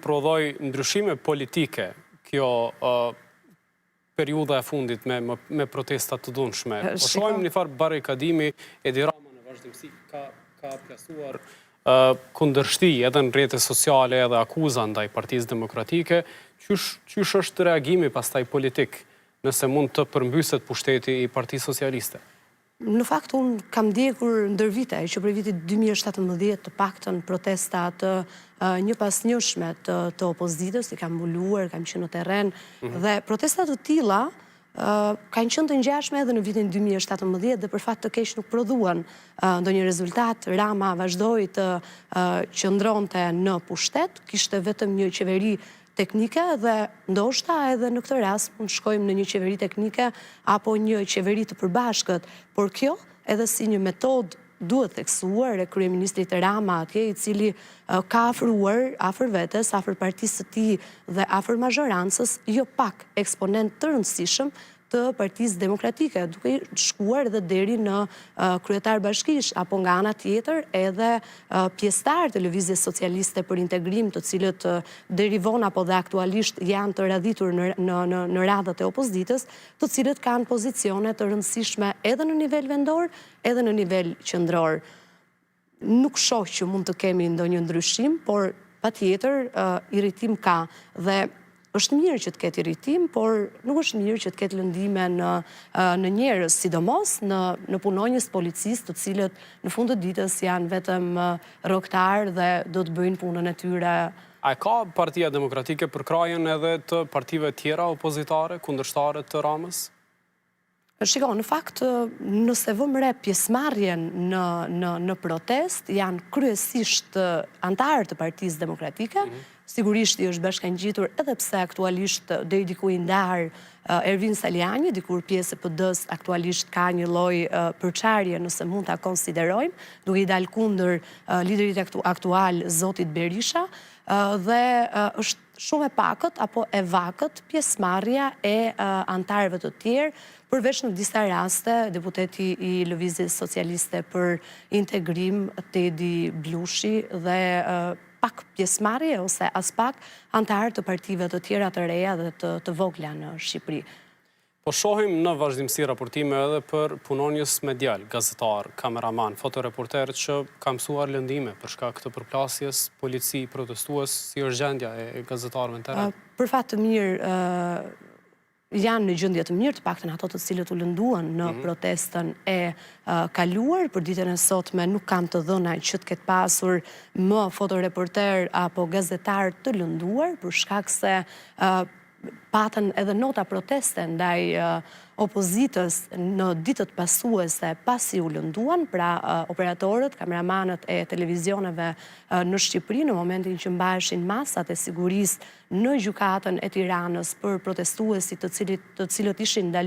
prodhoi ndryshime politike kjo periudha e fundit me protestat të dhunshme. Po shohim një farë barrikadimi, Edi Rama në vazhdimsi ka plasuar kundërshti edhe në rrjetet sociale edhe akuza ndaj Partisë Demokratike. Qysh është reagimi pastaj politik nëse mund të përmbyset pushteti i Partisë Socialiste? Në fakt, unë kam ndjekur ndër vite, që për vitit 2017 të paktën protestat një pas njëshme të opozitës, i kam mbuluar, kam qenë në terren, dhe protestat të tilla kanë qenë të ngjashme edhe në vitin 2017 dhe për fat të keq nuk prodhuan ndonjë rezultat. Rama vazhdoi të qëndronte në pushtet, kishte vetëm një qeveri teknike dhe ndoshta edhe në këtë rast mund shkojmë në një qeveri teknike apo një qeveri të përbashkët, por kjo edhe si një metodë duhet theksuar e kryeministrit Rama atje, i cili ka afruar afër vetes, afër partisë së tij dhe afër mazhorancës, jo pak eksponent të rëndësishëm të Partisë Demokratike, duke shkuar edhe deri në kryetar bashkish, apo nga ana tjetër edhe pjesëtar të Lëvizjes Socialiste për Integrim, të cilët derivon apo dhe aktualisht janë të radhitur në radhat e opozitës, të cilët kanë pozicione të rëndësishme edhe në nivel vendor, edhe në nivel qendror. Nuk shoh që mund të kemi ndonjë ndryshim, por patjetër irritim ka dhe është mirë që të ketë irritim, por nuk është mirë që të ketë lëndime në njerëz, sidomos në punonjës policisë, të cilët në fund të ditës janë vetëm rrogtar dhe do të bëjnë punën e tyre. A ka Partia Demokratike përkrajen edhe të partive tjera opozitare, kundërshtare të Ramës? Shiko, në fakt, nëse vëmë re pjesëmarrjen në protest, janë kryesisht antarë të Partisë Demokratike, sigurisht i është bashkangjitur edhe pse aktualisht deri diku i ndar Ervin Saliani, dikur pjesë e PD-s aktualisht ka një lloj përçarje nëse mund ta konsiderojmë, duke i dalë kundër liderit aktual zotit Berisha, dhe është shumë e pakët apo e vakët pjesëmarrja e antarëve të tjerë, përveç në disa raste, deputeti i Lëvizjes Socialiste për Integrim, Tedi Blushi, dhe pak pjesëmarrje ose as pak antarë të partive të tjera të reja dhe të vogla në Shqipëri. Po shohim në vazhdimsi raportime edhe për punonjës medial, gazetar, kameraman, fotoreporter që ka mësuar lëndime për shkak të përplasjes, polici, protestues, si është gjendja e gazetarëve në terren? Për fat të mirë, janë në gjendje të mirë, të paktën ato të cilët u lënduan në protestën e kaluar. Për ditën e sotme nuk kam të dhëna që të ketë pasur më fotoreporter apo gazetar të lënduar, për shkak se patën edhe nota proteste ndaj opozitës në ditët pasuese pasi u lënduan, pra operatorët, kameramanët e televizioneve në Shqipëri në momentin që mbaheshin masat e sigurisë në gjykatën e Tiranës për protestuesit të cilët ishin ndaluar